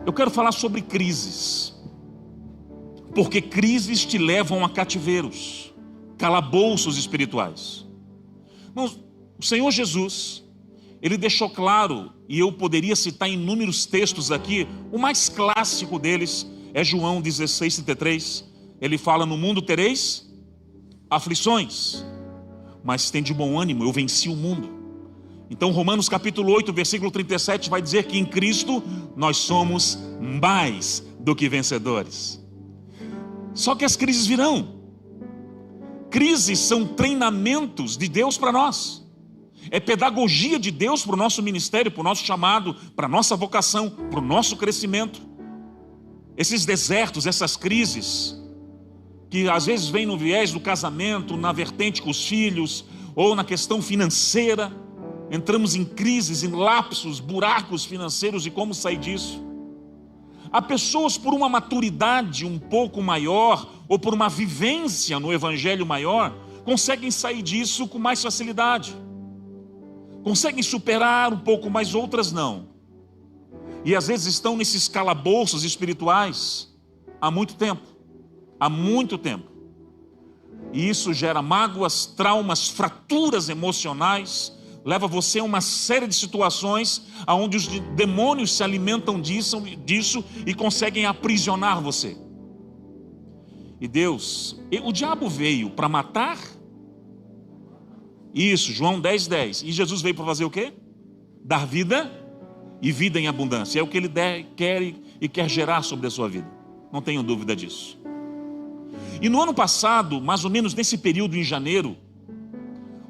Eu quero falar sobre crises, porque crises te levam a cativeiros, calabouços espirituais. Irmãos, o Senhor Jesus, Ele deixou claro, e eu poderia citar inúmeros textos aqui, o mais clássico deles é João 16:33. Ele fala: no mundo tereis aflições, mas tem de bom ânimo, eu venci o mundo. Então Romanos capítulo 8, versículo 37 vai dizer que em Cristo nós somos mais do que vencedores. Só que as crises virão. Crises são treinamentos de Deus para nós. É pedagogia de Deus para o nosso ministério, para o nosso chamado, para a nossa vocação, para o nosso crescimento. Esses desertos, essas crises, que às vezes vêm no viés do casamento, na vertente com os filhos, ou na questão financeira. Entramos em crises, em lapsos, buracos financeiros, e como sair disso? Há pessoas por uma maturidade um pouco maior, ou por uma vivência no evangelho maior, conseguem sair disso com mais facilidade, conseguem superar um pouco, mas outras não. E às vezes estão nesses calabouços espirituais há muito tempo. E isso gera mágoas, traumas, fraturas emocionais, leva você a uma série de situações onde os demônios se alimentam disso e conseguem aprisionar você. E o diabo veio para matar. Isso, João 10:10. E Jesus veio para fazer o quê? Dar vida e vida em abundância. É o que Ele quer gerar sobre a sua vida. Não tenho dúvida disso. E no ano passado, mais ou menos nesse período em janeiro,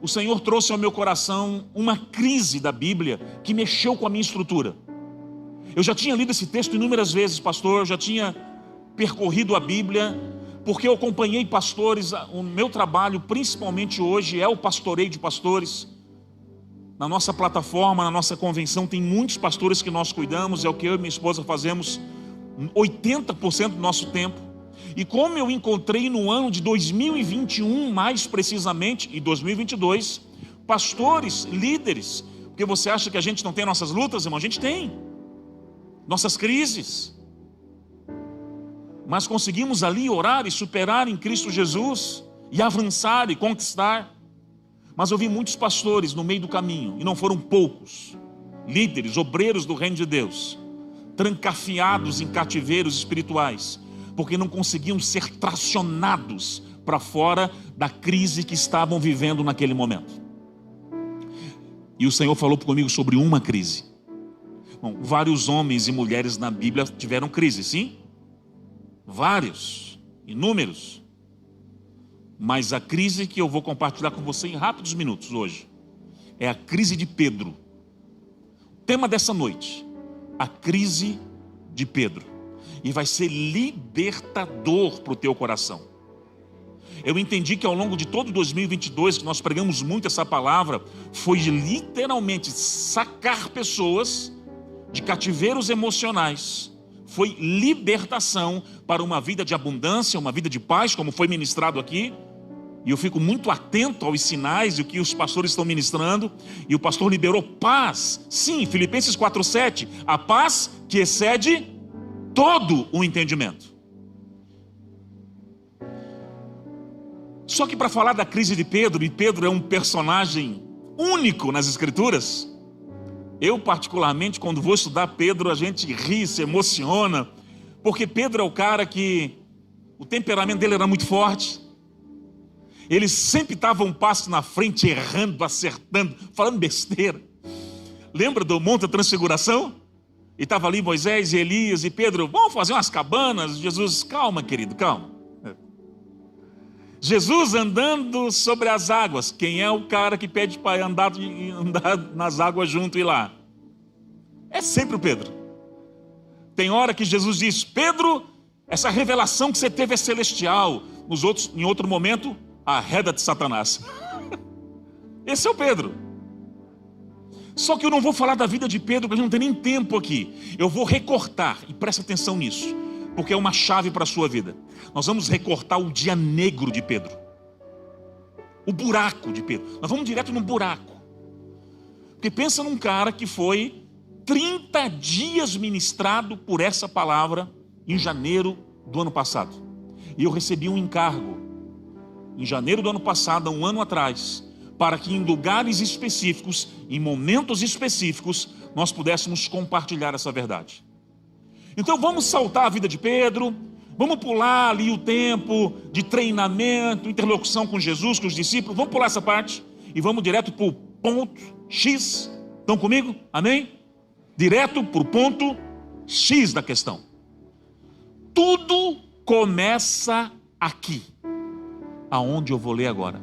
o Senhor trouxe ao meu coração uma crise da Bíblia que mexeu com a minha estrutura. Eu já tinha lido esse texto inúmeras vezes, pastor, eu já tinha percorrido a Bíblia, porque eu acompanhei pastores. O meu trabalho, principalmente hoje, é o pastoreio de pastores. Na nossa plataforma, na nossa convenção, tem muitos pastores que nós cuidamos, é o que eu e minha esposa fazemos 80% do nosso tempo. E como eu encontrei no ano de 2021, mais precisamente, e 2022, pastores, líderes, porque você acha que a gente não tem nossas lutas, irmão? A gente tem, nossas crises, mas conseguimos ali orar e superar em Cristo Jesus, e avançar e conquistar. Mas eu vi muitos pastores no meio do caminho, e não foram poucos, líderes, obreiros do reino de Deus, trancafiados em cativeiros espirituais, porque não conseguiam ser tracionados para fora da crise que estavam vivendo naquele momento. E o Senhor falou comigo sobre uma crise. Bom, vários homens e mulheres na Bíblia tiveram crise, sim? Vários, inúmeros. Mas a crise que eu vou compartilhar com você em rápidos minutos hoje é a crise de Pedro. O tema dessa noite, a crise de Pedro. E vai ser libertador para o teu coração. Eu entendi que ao longo de todo 2022, que nós pregamos muito essa palavra, foi literalmente sacar pessoas de cativeiros emocionais. Foi libertação para uma vida de abundância, uma vida de paz, como foi ministrado aqui. E eu fico muito atento aos sinais e o que os pastores estão ministrando. E o pastor liberou paz. Sim, Filipenses 4:7. A paz que excede todo o entendimento. Só que para falar da crise de Pedro, e Pedro é um personagem único nas Escrituras, eu particularmente, quando vou estudar Pedro, a gente ri, se emociona, porque Pedro é o cara que o temperamento dele era muito forte, ele sempre estava um passo na frente, errando, acertando, falando besteira. Lembra do Monte da Transfiguração? E estava ali Moisés e Elias e Pedro, vamos fazer umas cabanas. Jesus, calma querido, calma. Jesus andando sobre as águas. Quem é o cara que pede para andar nas águas junto e lá? É sempre o Pedro. Tem hora que Jesus diz: Pedro, essa revelação que você teve é celestial. Em outro momento, arreda de Satanás. Esse é o Pedro. Só que eu não vou falar da vida de Pedro, porque não tem nem tempo aqui. Eu vou recortar, e presta atenção nisso, porque é uma chave para a sua vida. Nós vamos recortar o dia negro de Pedro, o buraco de Pedro. Nós vamos direto no buraco. Porque pensa num cara que foi 30 dias ministrado por essa palavra em janeiro do ano passado. E eu recebi um encargo em janeiro do ano passado, há um ano atrás, para que em lugares específicos, em momentos específicos, nós pudéssemos compartilhar essa verdade. Então vamos saltar a vida de Pedro, vamos pular ali o tempo de treinamento, interlocução com Jesus, com os discípulos, vamos pular essa parte e vamos direto para o ponto X. Estão comigo? Amém? Direto para o ponto X da questão. Tudo começa aqui, aonde eu vou ler agora.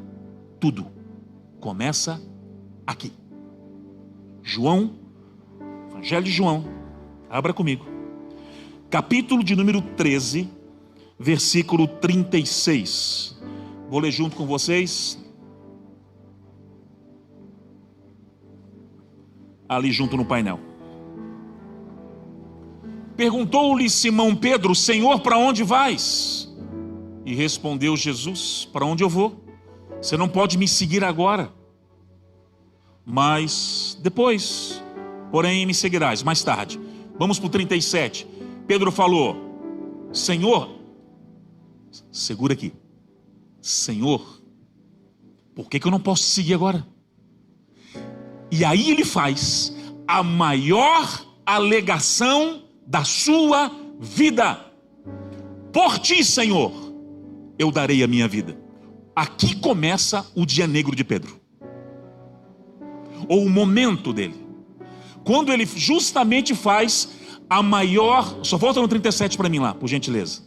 Tudo começa aqui. João, Evangelho de João, abra comigo. Capítulo de número 13, versículo 36. Vou ler junto com vocês. Ali junto no painel. Perguntou-lhe Simão Pedro: Senhor, para onde vais? E respondeu Jesus: para onde eu vou? Você não pode me seguir agora, mas depois, porém me seguirás mais tarde. Vamos para o 37. Pedro falou: Senhor, segura aqui, Senhor, por que eu não posso te seguir agora? E aí ele faz a maior alegação da sua vida: por ti, Senhor, eu darei a minha vida. Aqui começa o dia negro de Pedro, ou o momento dele, quando ele justamente faz a maior, só volta no 37 para mim lá, por gentileza.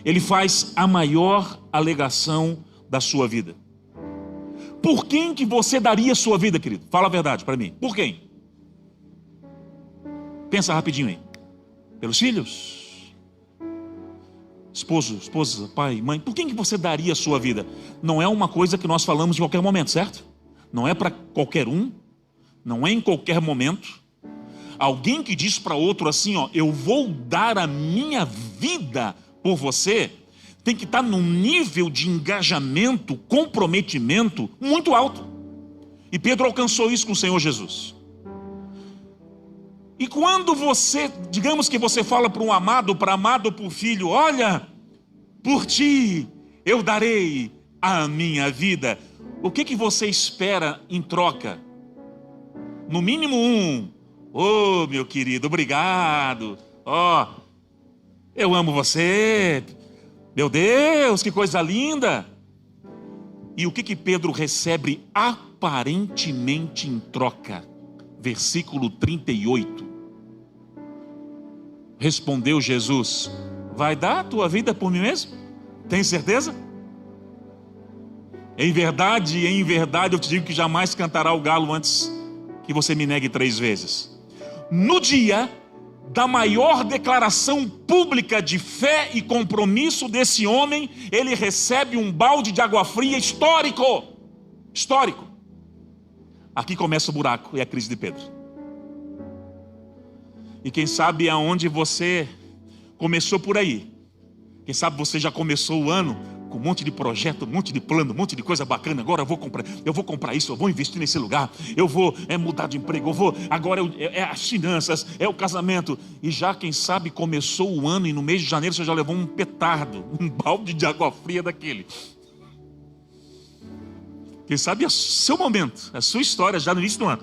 Ele faz a maior alegação da sua vida. Por quem que você daria a sua vida, querido? Fala a verdade para mim. Por quem? Pensa rapidinho aí. Pelos filhos? Esposo, esposa, pai, mãe. Por quem que você daria a sua vida? Não é uma coisa que nós falamos em qualquer momento, certo? Não é para qualquer um. Não é em qualquer momento. Alguém que diz para outro assim, ó, eu vou dar a minha vida por você, tem que estar num nível de engajamento, comprometimento muito alto. E Pedro alcançou isso com o Senhor Jesus. E quando você, digamos que você fala para um amado, para amado ou para o filho: olha, por ti eu darei a minha vida. O que você espera em troca? No mínimo oh, meu querido, obrigado. Ó, eu amo você. Meu Deus, que coisa linda. E o que Pedro recebe aparentemente em troca? Versículo 38. Respondeu Jesus: vai dar a tua vida por mim mesmo? Tem certeza? Em verdade eu te digo que jamais cantará o galo antes que você me negue 3 vezes. No dia da maior declaração pública de fé e compromisso desse homem, ele recebe um balde de água fria histórico. Aqui começa o buraco e a crise de Pedro. E quem sabe aonde você começou por aí. Quem sabe você já começou o ano com um monte de projeto, um monte de plano, um monte de coisa bacana. Agora eu vou comprar isso, eu vou investir nesse lugar, eu vou mudar de emprego, agora é as finanças, é o casamento. E já quem sabe começou o ano e no mês de janeiro você já levou um petardo, um balde de água fria daquele. Quem sabe é o seu momento, a sua história já no início do ano.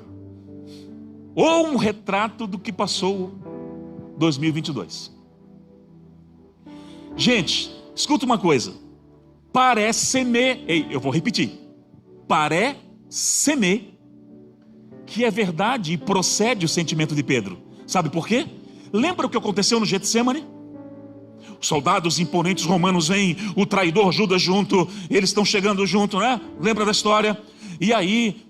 Ou um retrato do que passou 2022. Gente, escuta uma coisa. Parece-me, eu vou repetir, parece-me que é verdade e procede o sentimento de Pedro. Sabe por quê? Lembra o que aconteceu no Getsemane? Os soldados imponentes romanos vêm, o traidor Judas junto, eles estão chegando junto, né? Lembra da história? E aí,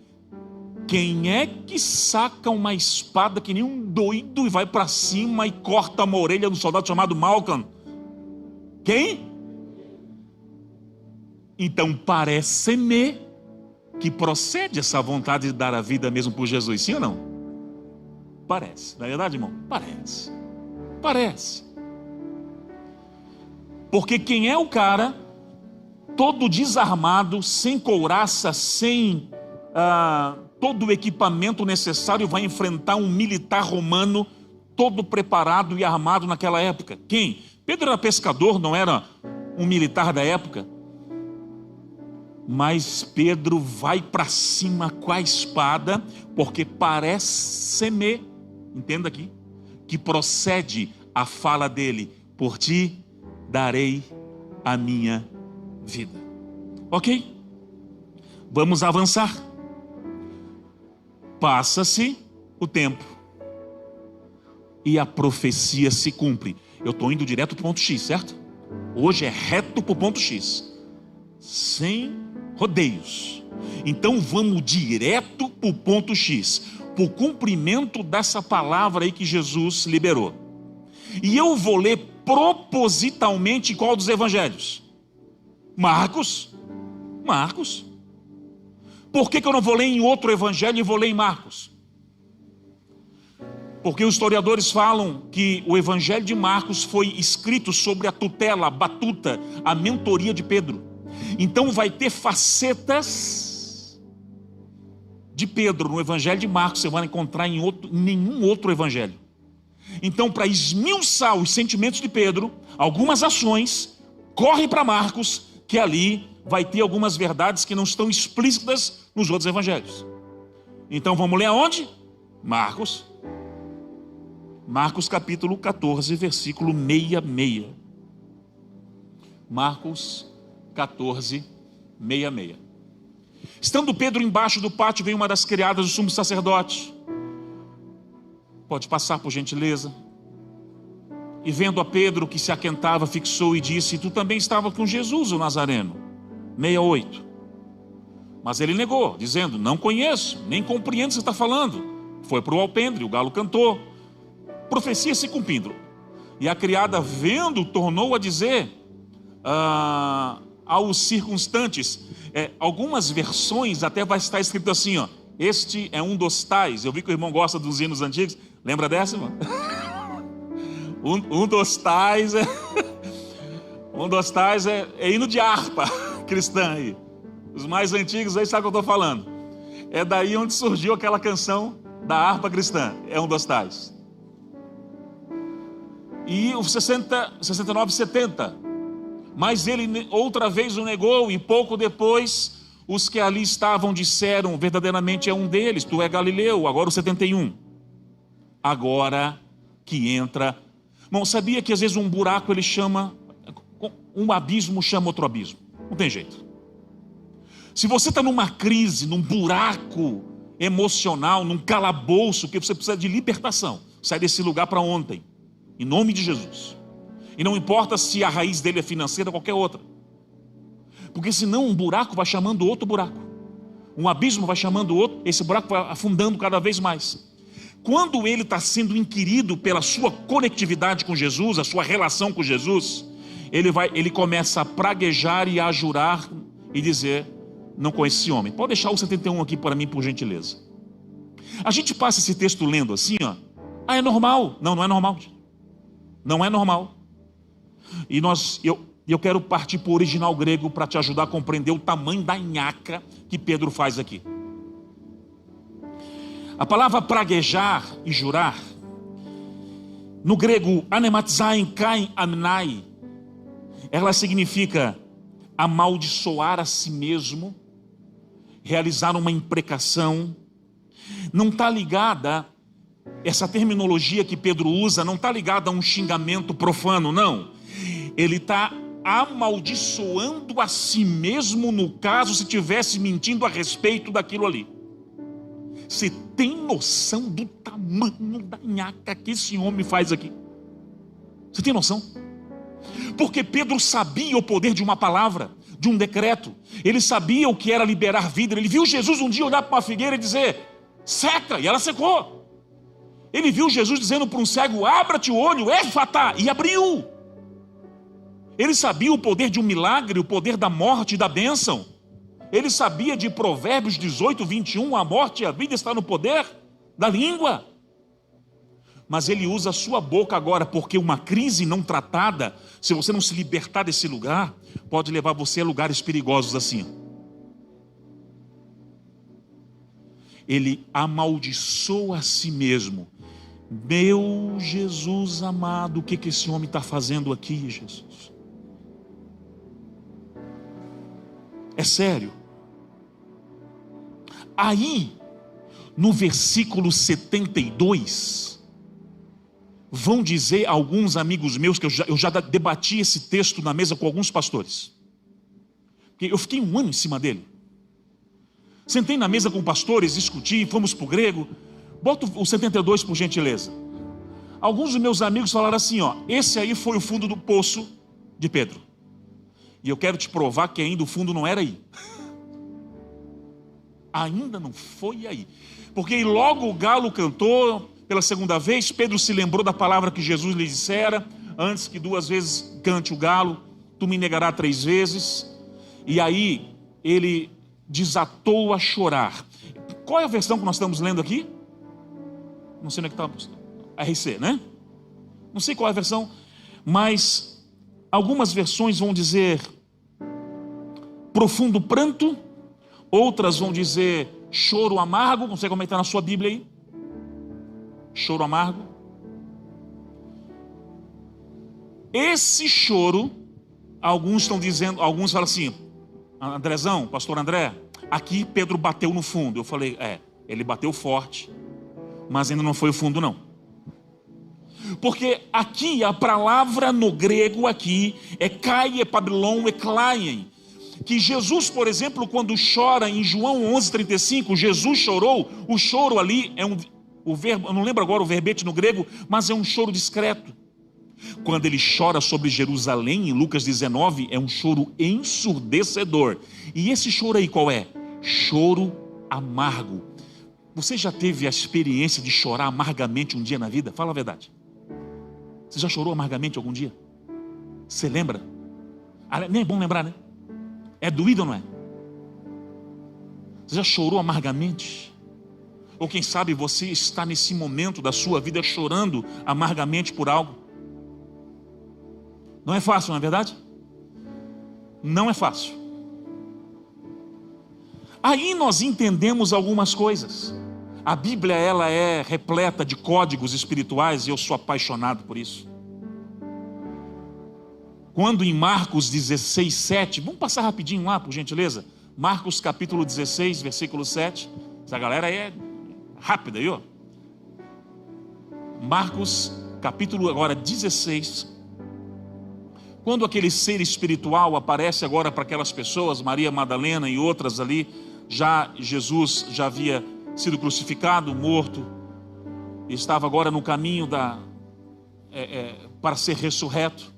quem é que saca uma espada que nem um doido e vai para cima e corta uma orelha do soldado chamado Malcolm? Quem? Então parece-me que procede essa vontade de dar a vida mesmo por Jesus, sim ou não? Parece, não é verdade, irmão? Parece. Porque quem é o cara todo desarmado, sem couraça, sem todo o equipamento necessário, vai enfrentar um militar romano todo preparado e armado naquela época. Quem? Pedro era pescador, não era um militar da época. Mas Pedro vai para cima com a espada, porque parece-me, entenda aqui, que procede a fala dele: por ti darei a minha vida. Ok? Vamos avançar. Passa-se o tempo e a profecia se cumpre. Eu estou indo direto para o ponto X, certo? Hoje é reto para o ponto X, sem rodeios. Então vamos direto para o ponto X, para o cumprimento dessa palavra aí que Jesus liberou. E eu vou ler propositalmente qual dos evangelhos? Marcos. Por que eu não vou ler em outro evangelho e vou ler em Marcos? Porque os historiadores falam que o evangelho de Marcos foi escrito sobre a tutela, a batuta, a mentoria de Pedro. Então vai ter facetas de Pedro no evangelho de Marcos, você vai encontrar em nenhum outro evangelho. Então, para esmiuçar os sentimentos de Pedro, algumas ações, corre para Marcos, que ali vai ter algumas verdades que não estão explícitas nos outros evangelhos. Então vamos ler aonde? Marcos capítulo 14, versículo 66. Marcos 14, 66. Estando Pedro embaixo do pátio, veio uma das criadas do sumo sacerdote. Pode passar, por gentileza. E vendo a Pedro que se aquentava, fixou e disse: tu também estava com Jesus, o Nazareno. 68. Mas ele negou, dizendo: não conheço, nem compreendo o que você está falando. Foi para o alpendre, o galo cantou. Profecia se cumprindo. E a criada, vendo, tornou a dizer aos circunstantes, algumas versões até vai estar escrito assim, ó: este é um dos tais. Eu vi que o irmão gosta dos hinos antigos. Lembra dessa, irmão? um dos tais é hino de harpa cristã aí. Os mais antigos aí sabem o que eu estou falando. É daí onde surgiu aquela canção da harpa cristã. É um dos tais. E o 69, 70. Mas ele outra vez o negou, e pouco depois os que ali estavam disseram: verdadeiramente é um deles, tu é Galileu. Agora o 71. Agora que entra. Bom, sabia que às vezes um buraco ele chama, um abismo chama outro abismo. Não tem jeito. Se você está numa crise, num buraco emocional, num calabouço, que você precisa de libertação, sai desse lugar para ontem, em nome de Jesus. E não importa se a raiz dele é financeira ou qualquer outra, porque senão um buraco vai chamando outro buraco, um abismo vai chamando outro, esse buraco vai afundando cada vez mais. Quando ele está sendo inquirido pela sua conectividade com Jesus, a sua relação com Jesus, ele começa a praguejar e a jurar e dizer: não conheço esse homem. Pode deixar o 71 aqui para mim, por gentileza. A gente passa esse texto lendo assim, ó: é normal. Não, não é normal. Não é normal. E eu quero partir para o original grego para te ajudar a compreender o tamanho da nhaca que Pedro faz aqui. A palavra praguejar e jurar, no grego anematzain kain amnai, ela significa amaldiçoar a si mesmo, realizar uma imprecação. Não está ligada, essa terminologia que Pedro usa, não está ligada a um xingamento profano, não. Ele está amaldiçoando a si mesmo, no caso, se estivesse mentindo a respeito daquilo ali. Você tem noção do tamanho da nhaca que esse homem faz aqui? Você tem noção? Porque Pedro sabia o poder de uma palavra, de um decreto. Ele sabia o que era liberar vida. Ele viu Jesus um dia olhar para uma figueira e dizer: seca, e ela secou. Ele viu Jesus dizendo para um cego: abra-te o olho, éfata, e abriu. Ele sabia o poder de um milagre, o poder da morte e da bênção. Ele sabia de Provérbios 18, 21, a morte e a vida está no poder da língua. Mas ele usa a sua boca agora, porque uma crise não tratada, se você não se libertar desse lugar, pode levar você a lugares perigosos assim. ele amaldiçoa a si mesmo. Meu Jesus amado, o que esse homem está fazendo aqui, Jesus? É sério. Aí, no versículo 72, vão dizer alguns amigos meus, que eu já debati esse texto na mesa com alguns pastores, porque eu fiquei um ano em cima dele. Sentei na mesa com pastores, discuti, fomos para o grego. Bota o 72 por gentileza. Alguns dos meus amigos falaram assim, ó, esse aí foi o fundo do poço de Pedro. E eu quero te provar que ainda o fundo não era aí. Ainda não foi aí. Porque logo o galo cantou pela segunda vez, Pedro se lembrou da palavra que Jesus lhe dissera, antes que 2 vezes cante o galo, tu me negarás 3 vezes. E aí ele desatou a chorar. Qual é a versão que nós estamos lendo aqui? Não sei onde é que está. RC, né? Não sei qual é a versão, mas algumas versões vão dizer profundo pranto, outras vão dizer choro amargo. Não sei como é que está na sua Bíblia aí. Choro amargo. Esse choro, alguns estão dizendo, alguns falam assim, Andrezão, pastor André, aqui Pedro bateu no fundo. Eu falei, ele bateu forte, mas ainda não foi o fundo não. Porque aqui a palavra no grego aqui é kai, é pabilon, é klaien. Que Jesus, por exemplo, quando chora em João 11:35, Jesus chorou. O choro ali é o verbo, eu não lembro agora o verbete no grego, mas é um choro discreto. Quando ele chora sobre Jerusalém, em Lucas 19, é um choro ensurdecedor. E esse choro aí qual é? Choro amargo. Você já teve a experiência de chorar amargamente um dia na vida? Fala a verdade. Você já chorou amargamente algum dia? Você lembra? Nem é bom lembrar, né? É doído ou não é? Você já chorou amargamente? Ou quem sabe você está nesse momento da sua vida chorando amargamente por algo? Não é fácil, não é verdade? Não é fácil. Aí nós entendemos algumas coisas. A Bíblia, ela é repleta de códigos espirituais e eu sou apaixonado por isso. Quando em Marcos 16:7, vamos passar rapidinho lá, por gentileza. Marcos capítulo 16, versículo 7. Essa galera aí é rápida aí, ó. Marcos capítulo agora 16. Quando aquele ser espiritual aparece agora para aquelas pessoas, Maria Madalena e outras ali, Jesus já havia sido crucificado, morto, e estava agora no caminho para ser ressurreto.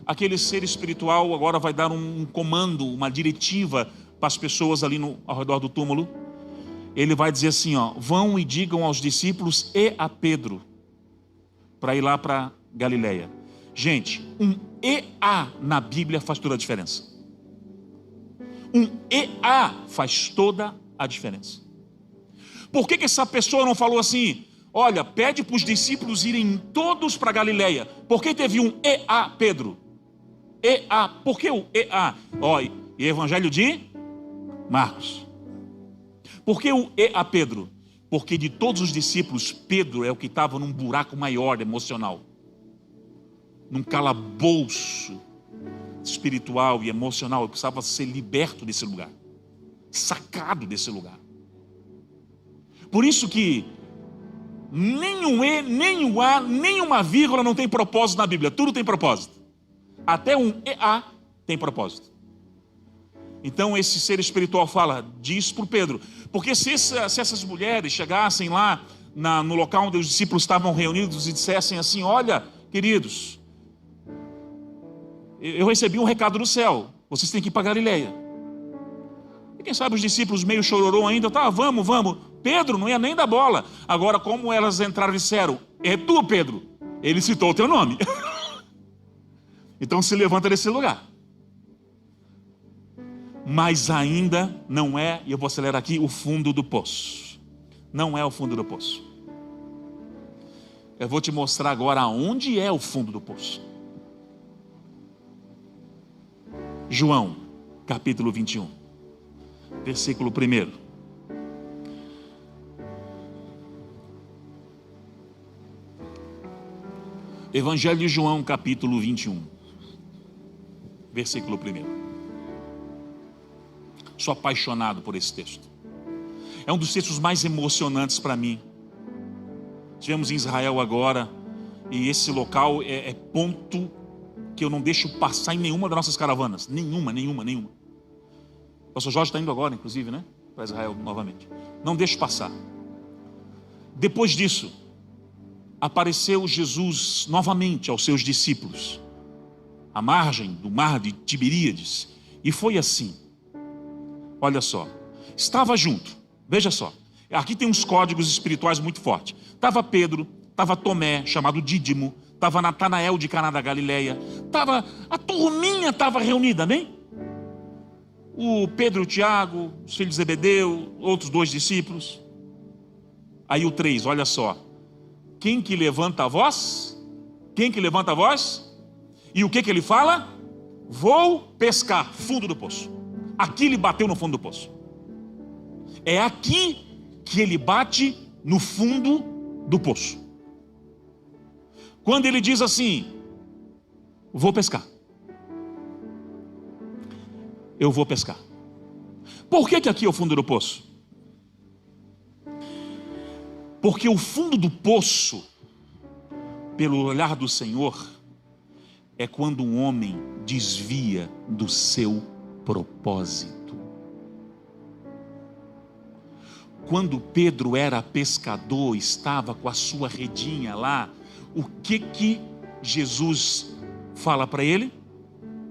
Aquele ser espiritual agora vai dar um comando, uma diretiva para as pessoas ali ao redor do túmulo. Ele vai dizer assim, ó, vão e digam aos discípulos e a Pedro para ir lá para Galileia. Gente, um EA na Bíblia faz toda a diferença. Um EA faz toda a diferença. Por que essa pessoa não falou assim, olha, pede para os discípulos irem todos para Galileia? Por que teve um EA, Pedro? EA, por que o EA? E Evangelho de Marcos. Por que o EA, Pedro? Porque de todos os discípulos, Pedro é o que estava num buraco maior emocional, num calabouço espiritual e emocional. Ele precisava ser liberto desse lugar, sacado desse lugar. Por isso que nem um E, nem um A, nem uma vírgula não tem propósito na Bíblia. Tudo tem propósito. Até um EA tem propósito. Então esse ser espiritual diz para o Pedro, porque se essas mulheres chegassem lá no local onde os discípulos estavam reunidos e dissessem assim, olha, queridos, eu recebi um recado do céu, vocês têm que ir para Galileia. E quem sabe os discípulos meio chororô ainda, vamos. Pedro não ia nem dar bola. Agora, como elas entraram e disseram, é tu, Pedro, ele citou o teu nome. Então se levanta desse lugar. Mas ainda não é, e eu vou acelerar aqui, o fundo do poço. Não é o fundo do poço. Eu vou te mostrar agora onde é o fundo do poço. João, capítulo 21, versículo 1. Evangelho de João, capítulo 21, versículo 1. Sou apaixonado por esse texto. É um dos textos mais emocionantes para mim. Estivemos em Israel agora, e esse local é ponto que eu não deixo passar em nenhuma das nossas caravanas. Nenhuma. O pastor Jorge está indo agora, inclusive, né? Para Israel novamente. Não deixo passar. Depois disso, apareceu Jesus novamente aos seus discípulos, à margem do mar de Tiberíades. E foi assim. Olha só. Estava junto. Veja só. Aqui tem uns códigos espirituais muito fortes. Estava Pedro, estava Tomé, chamado Dídimo, estava Natanael de Caná da Galileia, a turminha estava reunida, amém? O Pedro, o Tiago, os filhos de Zebedeu, outros 2 discípulos. Aí o 3, olha só. Quem que levanta a voz? Quem que levanta a voz? E o que ele fala? Vou pescar, fundo do poço. Aqui ele bateu no fundo do poço. É aqui que ele bate no fundo do poço. Quando ele diz assim: vou pescar. Eu vou pescar. Por que aqui é o fundo do poço? Porque o fundo do poço, pelo olhar do Senhor, é quando um homem desvia do seu propósito. Quando Pedro era pescador, estava com a sua redinha lá, o que Jesus fala para ele?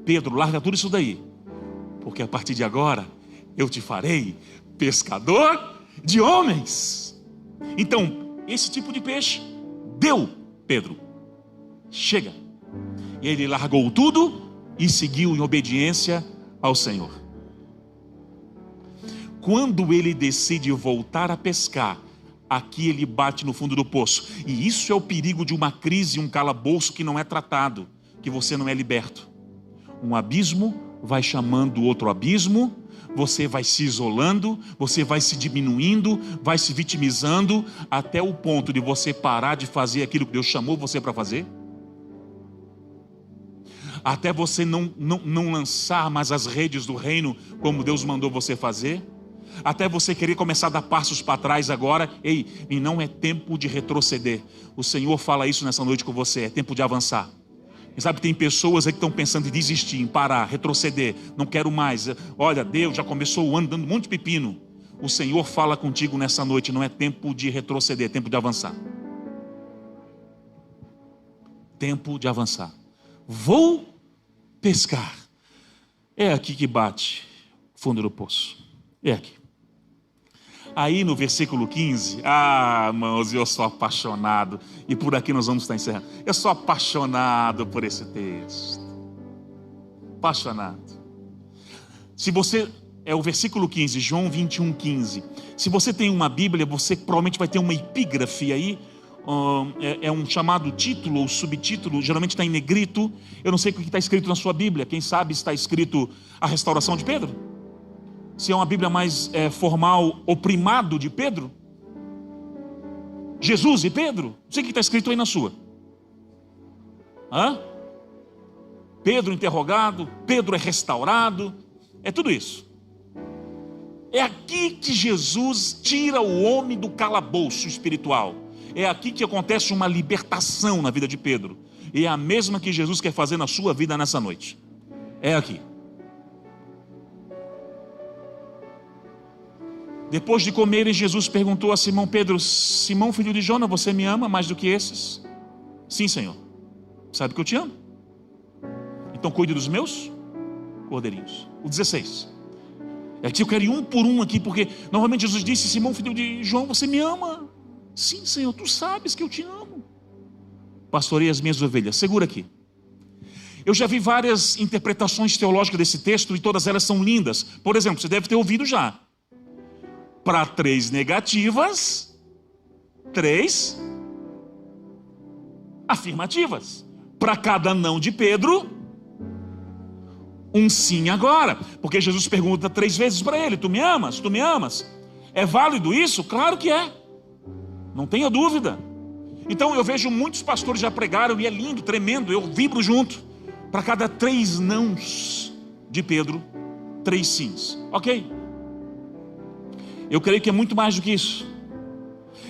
Pedro, larga tudo isso daí, porque a partir de agora eu te farei pescador de homens. Então, esse tipo de peixe deu Pedro. Chega. E ele largou tudo e seguiu em obediência ao Senhor. Quando ele decide voltar a pescar, aqui ele bate no fundo do poço. E isso é o perigo de uma crise, um calabouço que não é tratado, que você não é liberto. Um abismo vai chamando outro abismo, você vai se isolando, você vai se diminuindo, vai se vitimizando, até o ponto de você parar de fazer aquilo que Deus chamou você para fazer. Até você não lançar mais as redes do reino como Deus mandou você fazer. Até você querer começar a dar passos para trás agora. Ei, e não é tempo de retroceder. O Senhor fala isso nessa noite com você. É tempo de avançar. E sabe, tem pessoas aí que estão pensando em desistir, em parar, retroceder. Não quero mais. Olha, Deus já começou o ano dando um monte de pepino. O Senhor fala contigo nessa noite. Não é tempo de retroceder, é tempo de avançar. Tempo de avançar. Vou pescar. É aqui que bate o fundo do poço. É aqui. Aí no versículo 15, irmãos, eu sou apaixonado. E por aqui nós vamos estar encerrando. Eu sou apaixonado por esse texto. Apaixonado. Se você, é o versículo 15, João 21, 15. Se você tem uma Bíblia, você provavelmente vai ter uma epígrafe aí. É um chamado título ou subtítulo, geralmente está em negrito. Eu não sei o que está escrito na sua Bíblia. Quem sabe está escrito a restauração de Pedro? Se é uma Bíblia mais formal, o primado de Pedro, Jesus e Pedro, não sei o que está escrito aí na sua. Pedro interrogado, Pedro é restaurado, é tudo isso. É aqui que Jesus tira o homem do calabouço espiritual. É aqui que acontece uma libertação na vida de Pedro. E é a mesma que Jesus quer fazer na sua vida nessa noite. É aqui. Depois de comerem, Jesus perguntou a Simão Pedro: Simão, filho de Jona, você me ama mais do que esses? Sim, Senhor. Sabe que eu te amo. Então cuide dos meus cordeirinhos. O 16. É que eu quero ir um por um aqui, porque novamente Jesus disse: Simão, filho de João, você me ama? Sim, Senhor, tu sabes que eu te amo. Pastorei as minhas ovelhas. Segura aqui. Eu já vi várias interpretações teológicas desse texto e todas elas são lindas. Por exemplo, você deve ter ouvido já. Para 3 negativas, 3 afirmativas. Para cada não de Pedro, um sim agora. Porque Jesus pergunta 3 vezes para ele: tu me amas? Tu me amas? É válido isso? Claro que é. Não tenha dúvida. Então eu vejo muitos pastores já pregaram, e é lindo, tremendo, eu vibro junto. Para cada 3 nãos de Pedro, 3 sims, ok? Eu creio que é muito mais do que isso.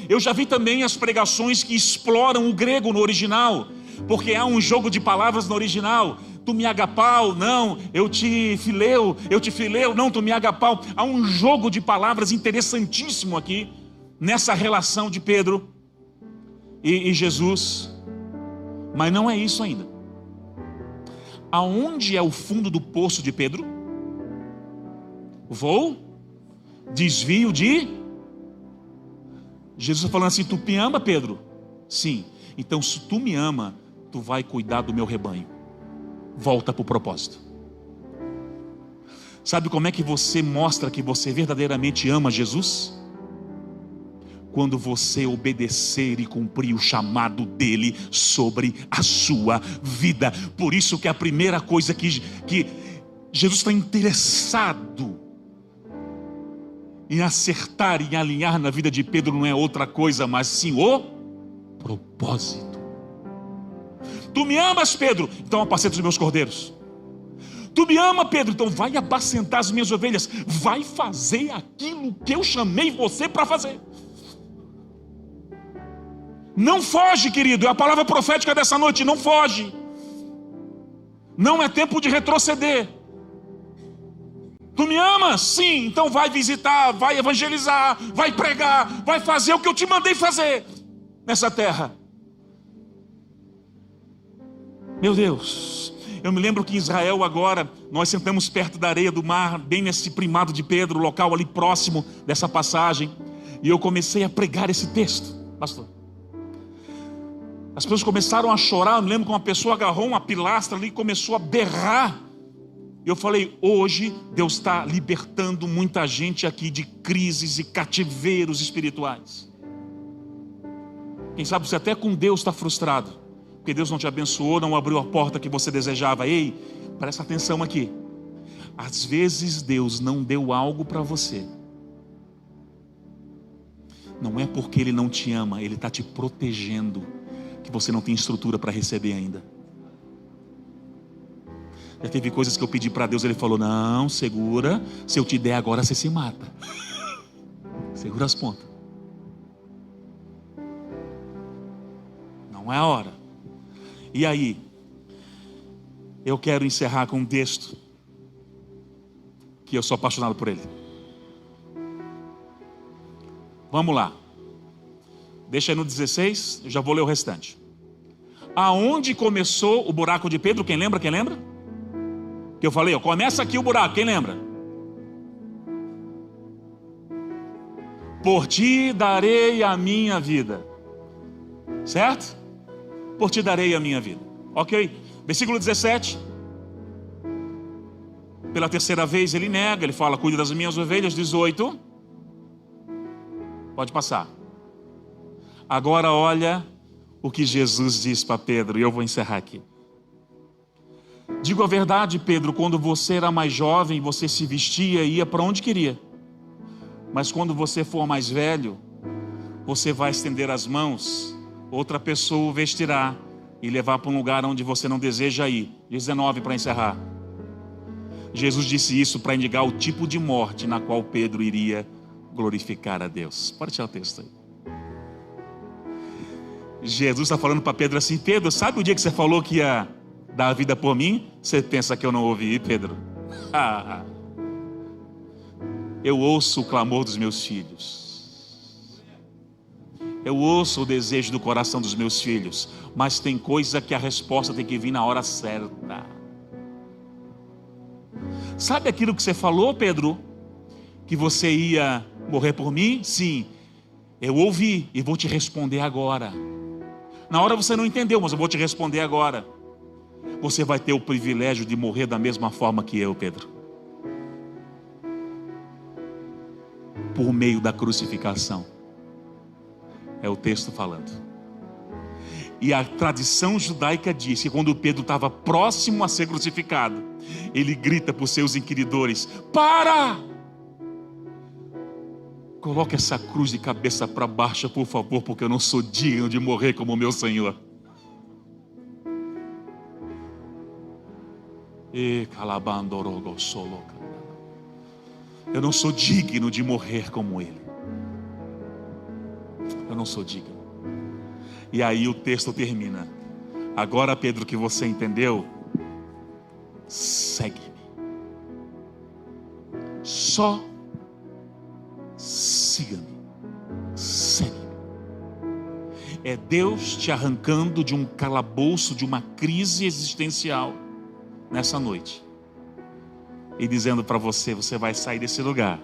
Eu já vi também as pregações que exploram o grego no original, porque há um jogo de palavras no original. Tu me agapau, não, eu te fileu, não, tu me agapau. Há um jogo de palavras interessantíssimo aqui, nessa relação de Pedro e Jesus. Mas não é isso ainda. Aonde é o fundo do poço de Pedro? Vou, desvio de... Jesus está falando assim: tu me ama, Pedro? Sim. Então se tu me ama, tu vai cuidar do meu rebanho. Volta para o propósito. Sabe como é que você mostra que você verdadeiramente ama Jesus? Quando você obedecer e cumprir o chamado dele sobre a sua vida. Por isso que a primeira coisa que Jesus está interessado em acertar, em alinhar na vida de Pedro, não é outra coisa, mas sim o propósito. Tu me amas, Pedro? Então apacenta os meus cordeiros. Tu me ama, Pedro? Então vai apacentar as minhas ovelhas. Vai fazer aquilo que eu chamei você para fazer. Não foge, querido, é a palavra profética dessa noite, não foge. Não é tempo de retroceder. Tu me amas? Sim, então vai visitar, vai evangelizar, vai pregar, vai fazer o que eu te mandei fazer nessa terra. Meu Deus, eu me lembro que em Israel agora, nós sentamos perto da areia do mar, bem nesse primado de Pedro, local ali próximo dessa passagem, e eu comecei a pregar esse texto, pastor. As pessoas começaram a chorar. Eu me lembro que uma pessoa agarrou uma pilastra ali e começou a berrar. Eu falei: hoje Deus está libertando muita gente aqui de crises e cativeiros espirituais. Quem sabe você até com Deus está frustrado, porque Deus não te abençoou, não abriu a porta que você desejava. Ei, presta atenção aqui. Às vezes Deus não deu algo para você, não é porque Ele não te ama, Ele está te protegendo, que você não tem estrutura para receber ainda. Já teve coisas que eu pedi para Deus, Ele falou: não, segura, se eu te der agora você se mata. Segura as pontas. Não é a hora. E aí, eu quero encerrar com um texto que eu sou apaixonado por ele. Vamos lá. Deixa aí no 16, eu já vou ler o restante. Aonde começou o buraco de Pedro? Quem lembra? Quem lembra? Que eu falei, ó, começa aqui o buraco, quem lembra? Por ti darei a minha vida. Certo? Por ti darei a minha vida. Ok? Versículo 17. Pela terceira vez ele nega, ele fala: cuida das minhas ovelhas. 18. Pode passar. Agora olha o que Jesus diz para Pedro, e eu vou encerrar aqui. Digo a verdade, Pedro, quando você era mais jovem, você se vestia e ia para onde queria. Mas quando você for mais velho, você vai estender as mãos, outra pessoa o vestirá e levar para um lugar onde você não deseja ir. 19 para encerrar. Jesus disse isso para indicar o tipo de morte na qual Pedro iria glorificar a Deus. Pode tirar o texto aí. Jesus está falando para Pedro assim: Pedro, sabe o dia que você falou que ia dar a vida por mim? Você pensa que eu não ouvi, Pedro? Eu ouço o clamor dos meus filhos, eu ouço o desejo do coração dos meus filhos, mas tem coisa que a resposta tem que vir na hora certa. Sabe aquilo que você falou, Pedro? Que você ia morrer por mim? Sim, eu ouvi e vou te responder agora. Na hora você não entendeu, mas eu vou te responder agora. Você vai ter o privilégio de morrer da mesma forma que eu, Pedro. Por meio da crucificação. É o texto falando. E a tradição judaica diz que quando Pedro estava próximo a ser crucificado, ele grita para os seus inquiridores: para! Coloque essa cruz de cabeça para baixo, por favor, porque eu não sou digno de morrer como o meu Senhor. Eu não sou digno de morrer como Ele. Eu não sou digno. E aí o texto termina. Agora, Pedro, que você entendeu, segue-me. Só siga-me. Segue-me. É Deus te arrancando de um calabouço, de uma crise existencial nessa noite, e dizendo para você: você vai sair desse lugar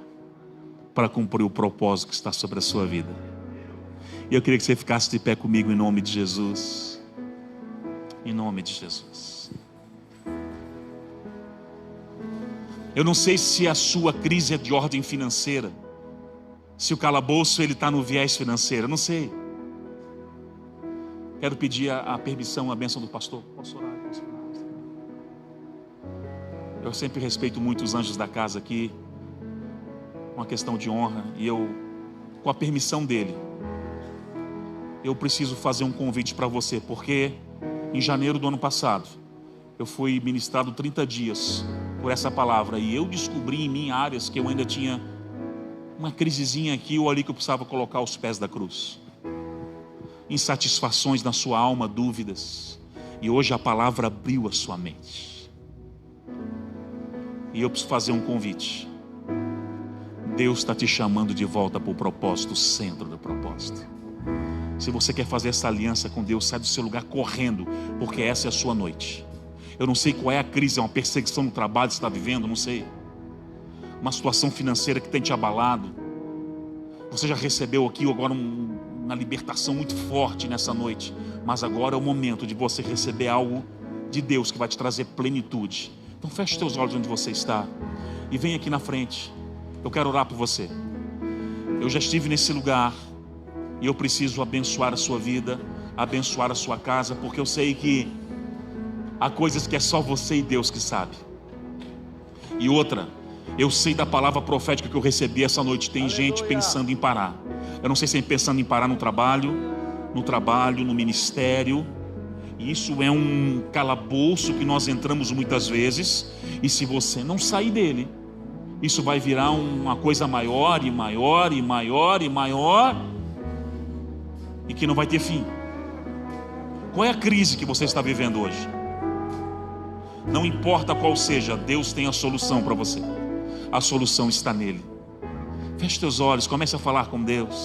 para cumprir o propósito que está sobre a sua vida. E eu queria que você ficasse de pé comigo em nome de Jesus. Em nome de Jesus. Eu não sei se a sua crise é de ordem financeira, se o calabouço ele está no viés financeiro, eu não sei. Quero pedir a permissão, a bênção do pastor. Posso orar? Posso orar? Eu sempre respeito muito os anjos da casa aqui, uma questão de honra, e eu, com a permissão dele, eu preciso fazer um convite para você, porque em janeiro do ano passado, eu fui ministrado 30 dias por essa palavra, e eu descobri em mim áreas que eu ainda tinha uma crisezinha aqui ou ali que eu precisava colocar aos pés da cruz. Insatisfações na sua alma, dúvidas, e hoje a palavra abriu a sua mente. E eu preciso fazer um convite. Deus está te chamando de volta para o propósito, o centro do propósito. Se você quer fazer essa aliança com Deus, sai do seu lugar correndo, porque essa é a sua noite. Eu não sei qual é a crise, é uma perseguição no trabalho que você está vivendo, não sei. Uma situação financeira que tem te abalado. Você já recebeu aqui agora uma libertação muito forte nessa noite, mas agora é o momento de você receber algo de Deus que vai te trazer plenitude. Então feche os teus olhos onde você está e vem aqui na frente. Eu quero orar por você. Eu já estive nesse lugar e eu preciso abençoar a sua vida, abençoar a sua casa, porque eu sei que há coisas que é só você e Deus que sabe. E outra, eu sei da palavra profética que eu recebi essa noite. Tem gente pensando em parar. Eu não sei se é pensando em parar no trabalho, no ministério. Isso é um calabouço que nós entramos muitas vezes, e se você não sair dele, isso vai virar uma coisa maior e maior e maior e maior, e que não vai ter fim. Qual é a crise que você está vivendo hoje? Não importa qual seja, Deus tem a solução para você. A solução está nele. Feche teus olhos, comece a falar com Deus.